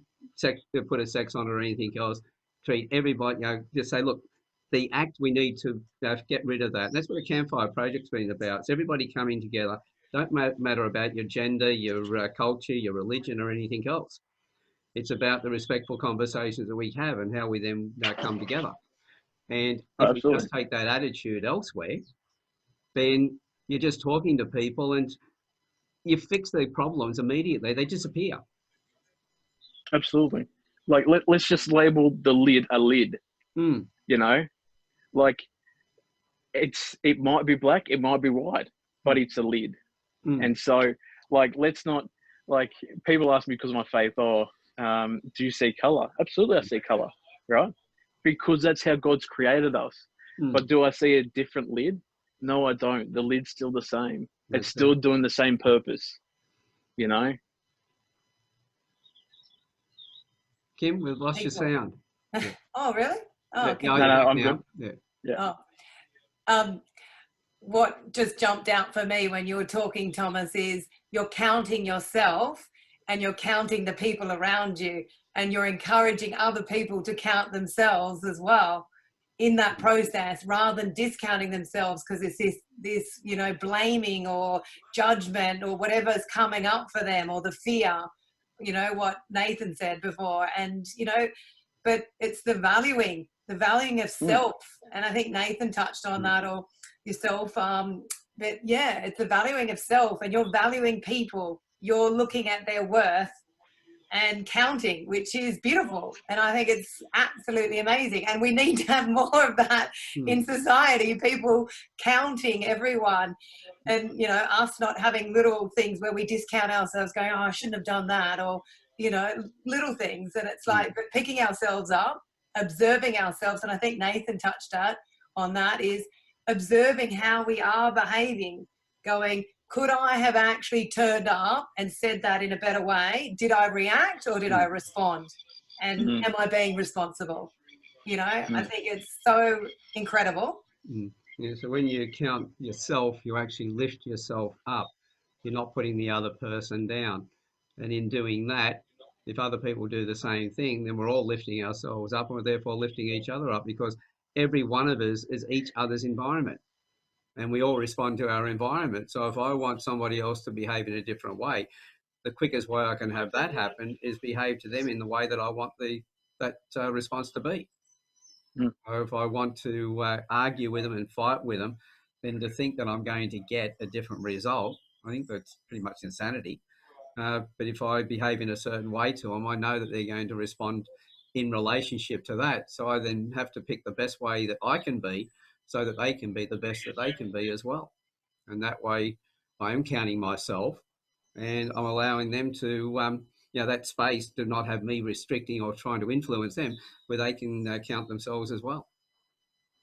put a sex on it or anything else. Treat everybody, you know, just say, look, the act, we need to get rid of that. And that's what the Campfire Project's been about. It's everybody coming together. Don't matter about your gender, your culture, your religion, or anything else. It's about the respectful conversations that we have and how we then come together. And if we just take that attitude elsewhere, then you're just talking to people and you fix their problems immediately. They disappear. Absolutely. Like, let's just label the lid a lid. You know, like it might be black, it might be white, but it's a lid. And so, like, let's not, like, people ask me because of my faith, do you see color? Absolutely, I see color, right? Because that's how God's created us. But do I see a different lid? No, I don't. The lid's still the same. It's still doing the same purpose, you know? Kim, we've lost your sound. Yeah. Oh, really? Oh, okay. No, I'm good. Yeah. What just jumped out for me when you were talking, Thomas, is you're counting yourself and you're counting the people around you, and you're encouraging other people to count themselves as well in that process, rather than discounting themselves because it's this, you know, blaming or judgment or whatever's coming up for them, or the fear, you know, what Nathan said before. And, you know, but it's the valuing of self. And I think Nathan touched on that, or yourself, But yeah, it's the valuing of self, and you're valuing people. You're looking at their worth and counting, which is beautiful. And I think it's absolutely amazing. And we need to have more of that in society, people counting everyone. And, you know, us not having little things where we discount ourselves going, oh, I shouldn't have done that, or, you know, little things. And it's like, but picking ourselves up, observing ourselves. And I think Nathan touched on that, is observing how we are behaving, going, could I have actually turned up and said that in a better way? Did I react or did I respond? And am I being responsible? You know, I think it's so incredible. Yeah, so when you count yourself, you actually lift yourself up. You're not putting the other person down. And in doing that, if other people do the same thing, then we're all lifting ourselves up, and we're therefore lifting each other up, because every one of us is each other's environment. And we all respond to our environment. So if I want somebody else to behave in a different way, the quickest way I can have that happen is behave to them in the way that I want that response to be. Or if I want to argue with them and fight with them, then to think that I'm going to get a different result, I think that's pretty much insanity. But if I behave in a certain way to them, I know that they're going to respond in relationship to that. So I then have to pick the best way that I can be, so that they can be the best that they can be as well. And that way I am counting myself, and I'm allowing them to, that space to not have me restricting or trying to influence them, where they can count themselves as well.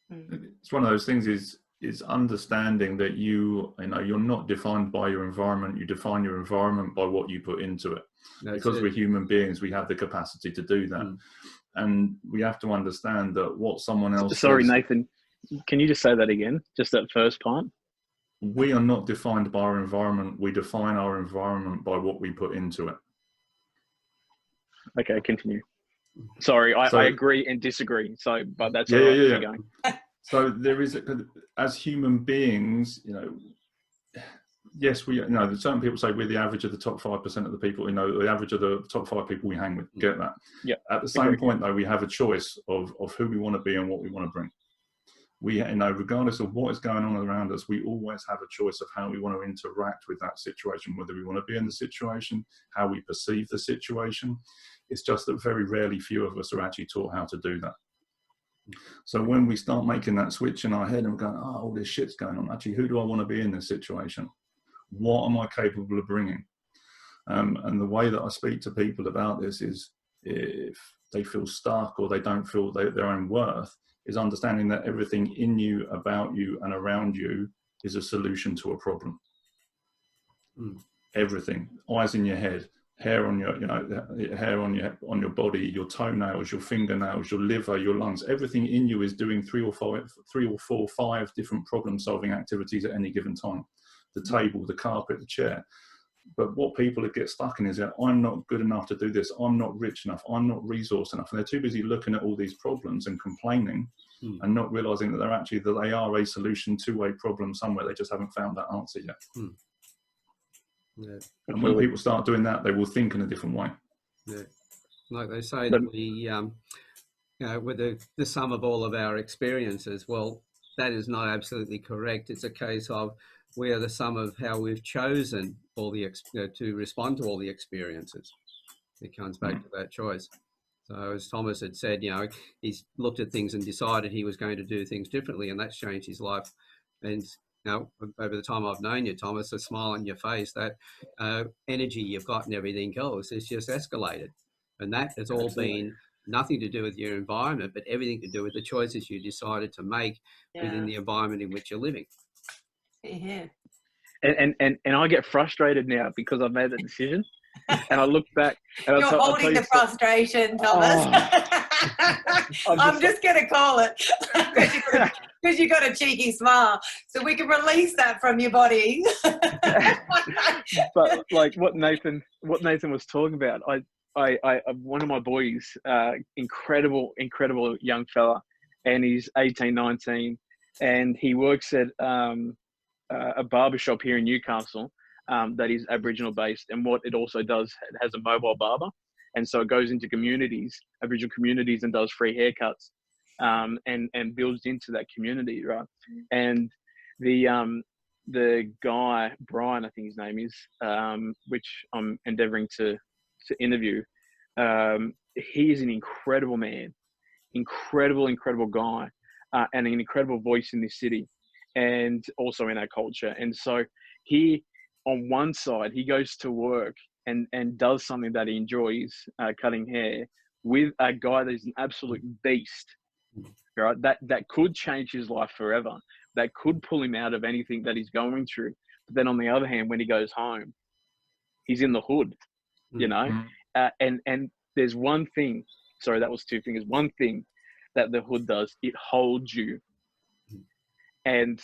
It's one of those things, is understanding that you're not defined by your environment. You define your environment by what you put into it. Because we're human beings, we have the capacity to do that. And we have to understand that what someone else Sorry, says, Nathan, can you just say that again? Just that first part? We are not defined by our environment. We define our environment by what we put into it. Okay, continue. Sorry, I agree and disagree. So, but that's all right. Keep going. So there is, as human beings, yes, certain people say we're the average of the top 5% of the people, the average of the top 5 people we hang with. Get that? Yeah. At the same point, though, we have a choice of who we want to be and what we want to bring. We, regardless of what is going on around us, we always have a choice of how we want to interact with that situation, whether we want to be in the situation, how we perceive the situation. It's just that very rarely few of us are actually taught how to do that. So when we start making that switch in our head and we're going, oh, all this shit's going on, actually, who do I want to be in this situation? What am I capable of bringing? And the way that I speak to people about this is, if they feel stuck or they don't feel their own worth, is understanding that everything in you, about you, and around you is a solution to a problem. Everything. Eyes in your head, hair on your, hair on your body, your toenails, your fingernails, your liver, your lungs. Everything in you is doing 3 or 4, 5 different problem-solving activities at any given time. The table, the carpet, the chair. But what people get stuck in is that I'm not good enough to do this. I'm not rich enough. I'm not resourced enough. And they're too busy looking at all these problems and complaining and not realizing that they are a solution to a problem somewhere. They just haven't found that answer yet. Yeah. And when people start doing that, they will think in a different way. Yeah. Like they say that we're the sum of all of our experiences. Well, that is not absolutely correct. It's a case of we are the sum of how we've chosen all the to respond to all the experiences. It comes back to that choice. So as Thomas had said, he's looked at things and decided he was going to do things differently, and that's changed his life. And over the time I've known you, Thomas, a smile on your face, that energy you've got and everything else has just escalated. And that has all been nothing to do with your environment, but everything to do with the choices you decided to make within the environment in which you're living. Yeah. And I get frustrated now because I've made that decision, and I look back. And You're holding the frustration, Thomas. I'm just going to call it because you got a cheeky smile, so we can release that from your body. But like what Nathan was talking about, I one of my boys, incredible young fella, and he's 18, 19, and he works at a barbershop here in Newcastle that is Aboriginal based. And what it also does, it has a mobile barber. And so it goes into communities, Aboriginal communities, and does free haircuts and builds into that community, right? And the the guy, Brian, I think his name is, which I'm endeavoring to interview. He is an incredible man, incredible guy, and an incredible voice in this city and also in our culture. And so he, on one side, he goes to work and does something that he enjoys, cutting hair, with a guy that is an absolute beast, right? That could change his life forever. That could pull him out of anything that he's going through. But then on the other hand, when he goes home, he's in the hood, you know? And there's one thing, sorry, that was two things. One thing that the hood does, it holds you. And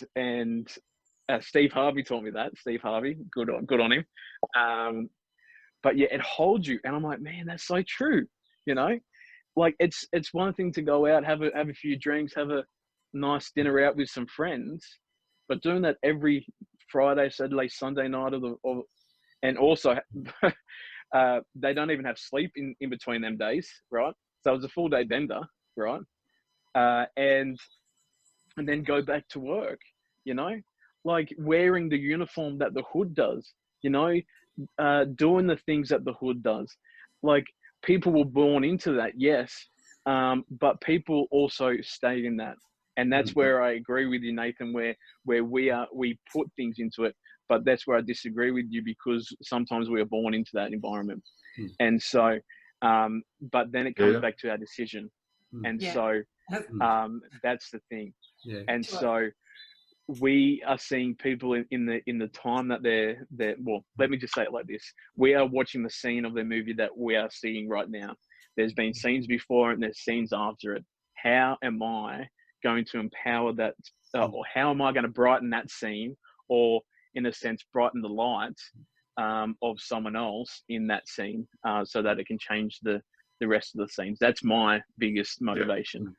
Steve Harvey taught me that. Steve Harvey, good on him. But yeah, it holds you. And I'm like, man, that's so true, you know? Like it's one thing to go out, have a few drinks, have a nice dinner out with some friends, but doing that every Friday, Saturday, Sunday night and also they don't even have sleep in between them days, right? So it was a full day bender, right? And then go back to work, you know, like wearing the uniform that the hood does, you know, doing the things that the hood does. Like people were born into that, yes, but people also stay in that. And that's where I agree with you, Nathan, where we put things into it, but that's where I disagree with you, because sometimes we are born into that environment. And so, but then it comes back to our decision. And so that's the thing. And so we are seeing people in the time that they're well, let me just say it like this. We are watching the scene of the movie that we are seeing right now. There's been scenes before and there's scenes after it. How am I going to empower that, or how am I going to brighten that scene, or in a sense brighten the light of someone else in that scene, so that it can change the rest of the scenes? That's my biggest motivation.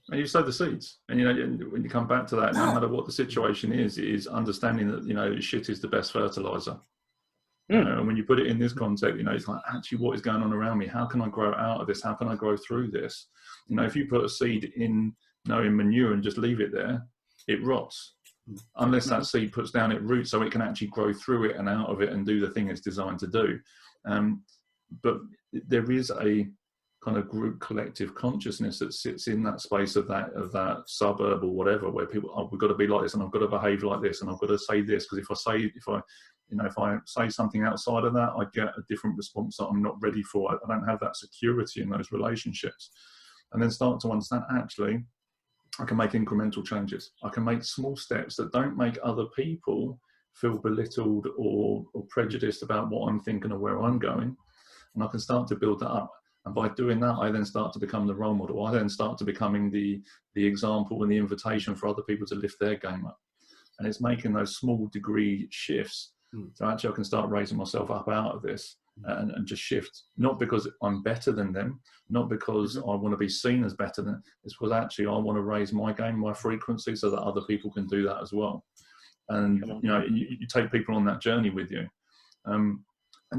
And you sow the seeds, and you know, when you come back to that, no matter what the situation is understanding that, you know, shit is the best fertilizer. And when you put it in this context, you know, it's like, actually, what is going on around me? How can I grow out of this? How can I grow through this? You know, if you put a seed in manure and just leave it there, it rots. Unless that seed puts down its roots so it can actually grow through it and out of it and do the thing it's designed to do. But there is a kind of group collective consciousness that sits in that space of that suburb or whatever, where people, oh, we've got to be like this, and I've got to behave like this, and I've got to say this, because if I say something outside of that, I get a different response that I'm not ready for. I don't have that security in those relationships. And then start to understand, actually, I can make incremental changes. I can make small steps that don't make other people feel belittled or prejudiced about what I'm thinking or where I'm going. And I can start to build that up. And by doing that, I then start to become the role model. I then start to becoming the example and the invitation for other people to lift their game up. And it's making those small degree shifts. So actually I can start raising myself up out of this and just shift, not because I'm better than them, not because I want to be seen as better than, it's because actually I want to raise my game, my frequency, so that other people can do that as well. And you know, you take people on that journey with you.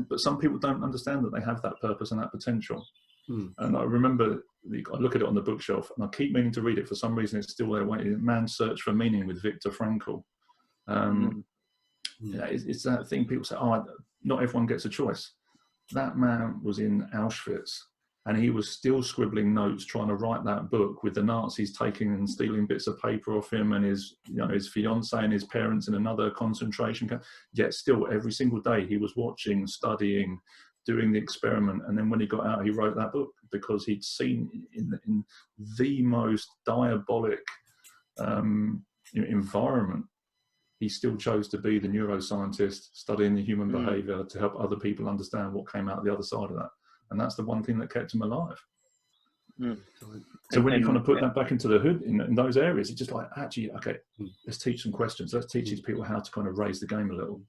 But some people don't understand that they have that purpose and that potential. And I remember, I look at it on the bookshelf and I keep meaning to read it. For some reason, it's still there waiting. Man's Search for Meaning with Viktor Frankl. Yeah, it's that thing people say, oh, not everyone gets a choice. That man was in Auschwitz and he was still scribbling notes, trying to write that book, with the Nazis taking and stealing bits of paper off him, and his fiance and his parents in another concentration camp. Yet still, every single day he was watching, studying, doing the experiment. And then when he got out, he wrote that book because he'd seen in the most diabolic environment, he still chose to be the neuroscientist studying the human behavior to help other people understand what came out the other side of that. And that's the one thing that kept him alive. So when you kind of put that back into the hood in those areas, it's just like, actually, okay, let's teach some questions. Let's teach these people how to kind of raise the game a little.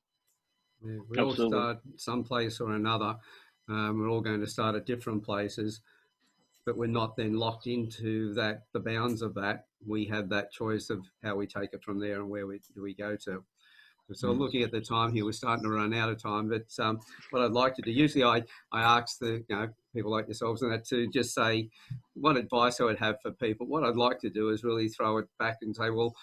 Yeah, we all start someplace or another. We're all going to start at different places, but we're not then locked into the bounds of that. We have that choice of how we take it from there and where do we go to. So looking at the time here, we're starting to run out of time, but what I'd like to do, usually I ask people like yourselves and that to just say what advice I would have for people. What I'd like to do is really throw it back and say, well,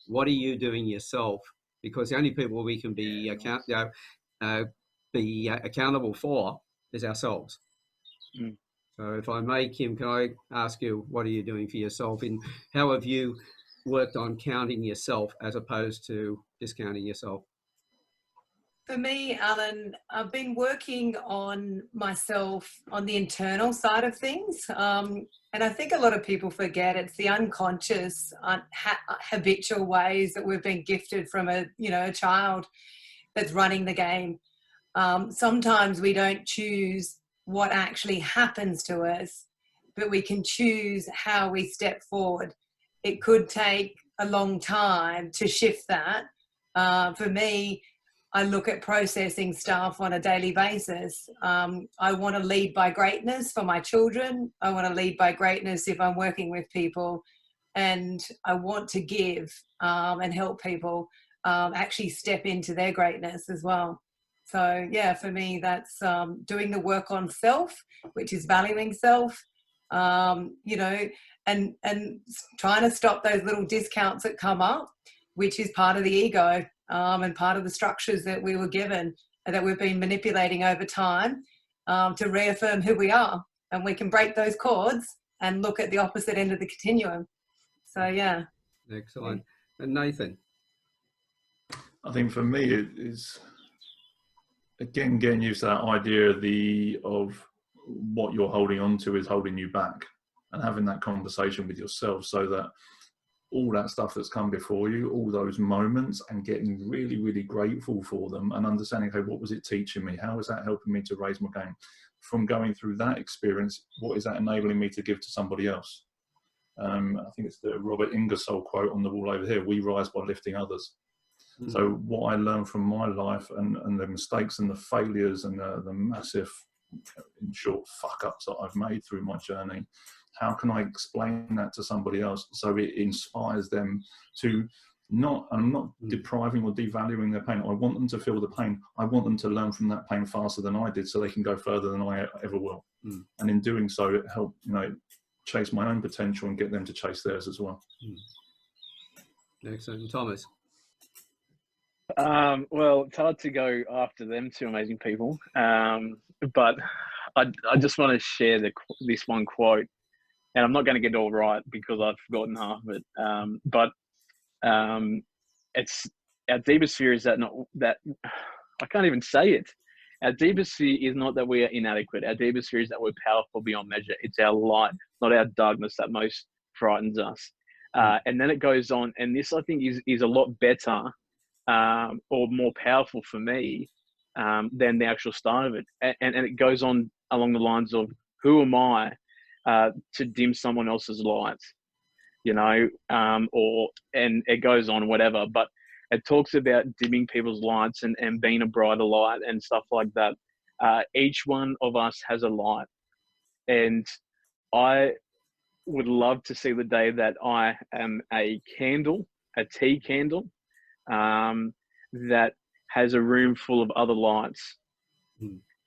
what are you doing yourself because the only people we can be accountable for is ourselves. Mm. So if I may, Kim, can I ask you, what are you doing for yourself? And how have you worked on counting yourself as opposed to discounting yourself? For me, Alan, I've been working on myself on the internal side of things. And I think a lot of people forget it's the unconscious, habitual ways that we've been gifted from a child that's running the game. Sometimes we don't choose what actually happens to us, but we can choose how we step forward. It could take a long time to shift that. For me, I look at processing stuff on a daily basis. I want to lead by greatness for my children. I want to lead by greatness if I'm working with people. And I want to give and help people actually step into their greatness as well. So yeah, for me, that's doing the work on self, which is valuing self, and trying to stop those little discounts that come up, which is part of the ego and part of the structures that we were given and that we've been manipulating over time to reaffirm who we are. And we can break those cords and look at the opposite end of the continuum. So yeah. Excellent. And Nathan? I think for me, it is, again, getting used to that idea of what you're holding on to is holding you back, and having that conversation with yourself, so that all that stuff that's come before you, all those moments, and getting really, really grateful for them, and understanding, hey, what was it teaching me? How is that helping me to raise my game? From going through that experience, what is that enabling me to give to somebody else? I think it's the Robert Ingersoll quote on the wall over here: "We rise by lifting others." Mm. So what I learned from my life and the mistakes and the failures and the massive, in short, fuck-ups that I've made through my journey, how can I explain that to somebody else so it inspires them to not, I'm not depriving or devaluing their pain. I want them to feel the pain. I want them to learn from that pain faster than I did, so they can go further than I ever will. Mm. And in doing so, it helped, chase my own potential and get them to chase theirs as well. Mm. Excellent. Thomas? Well, it's hard to go after them two amazing people, but I just want to share this one quote, and I'm not going to get it all right because I've forgotten half of it. But it's, our deepest fear is that I can't even say it. Our deepest fear is not that we are inadequate. Our deepest fear is that we're powerful beyond measure. It's our light, not our darkness, that most frightens us. And then it goes on, and this I think is a lot better or more powerful for me than the actual start of it. And it goes on along the lines of, who am I to dim someone else's light? And it goes on, whatever. But it talks about dimming people's lights and being a brighter light and stuff like that. Each one of us has a light. And I would love to see the day that I am a candle, a tea candle, that has a room full of other lights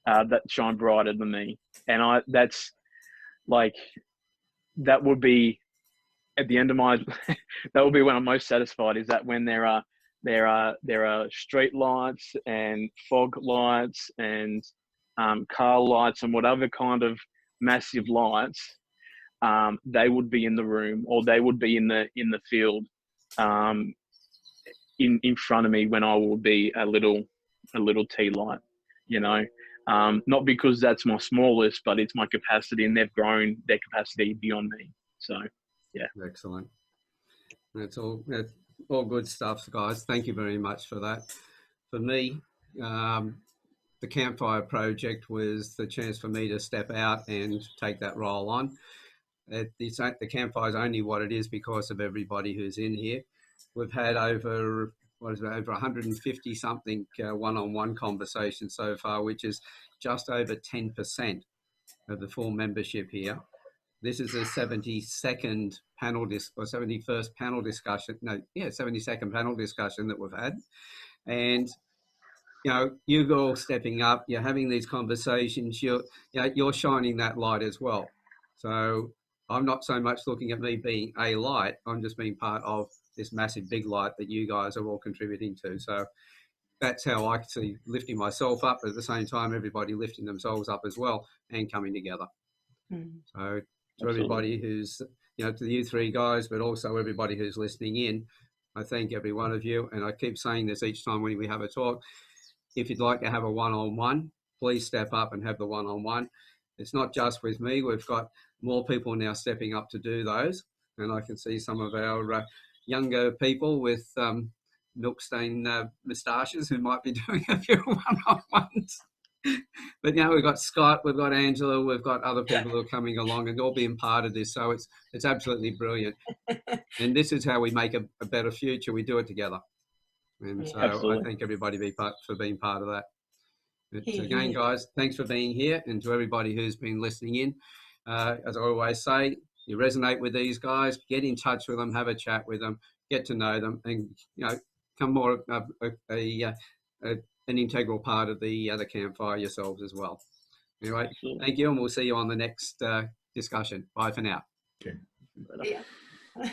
that shine brighter than me. And that's like, that would be at the end of my, that will be when I'm most satisfied, is that when there are street lights and fog lights and car lights and whatever kind of massive lights, they would be in the room, or they would be in the field in front of me when I will be a little tea light, not because that's my smallest, but it's my capacity, and they've grown their capacity beyond me. So, yeah. Excellent. That's all good stuff, guys. Thank you very much for that. For me, the Campfire project was the chance for me to step out and take that role on. The Campfire is only what it is because of everybody who's in here. We've had over 150 something one-on-one conversations so far, which is just over 10% of the full membership here. This is the 72nd panel 71st panel discussion. 72nd panel discussion that we've had. And, you're all stepping up, you're having these conversations, you're shining that light as well. So I'm not so much looking at me being a light, I'm just being part of this massive big light that you guys are all contributing to. So that's how I see lifting myself up, but at the same time, everybody lifting themselves up as well and coming together. So to everybody who's, to you three guys, but also everybody who's listening in, I thank every one of you. And I keep saying this each time when we have a talk. If you'd like to have a one-on-one, please step up and have the one-on-one. It's not just with me. We've got more people now stepping up to do those. And I can see some of our younger people with milk-stained moustaches who might be doing a few one-on-ones. But we've got Scott, we've got Angela, we've got other people who are coming along and all being part of this. So it's absolutely brilliant. And this is how we make a better future. We do it together. And so I thank everybody for being part of that. But again, guys, thanks for being here. And to everybody who's been listening in, as I always say, you resonate with these guys, get in touch with them, have a chat with them, get to know them, and become more an integral part of the campfire yourselves as well. Anyway, thank you, and we'll see you on the next discussion. Bye for now. Okay. Yeah.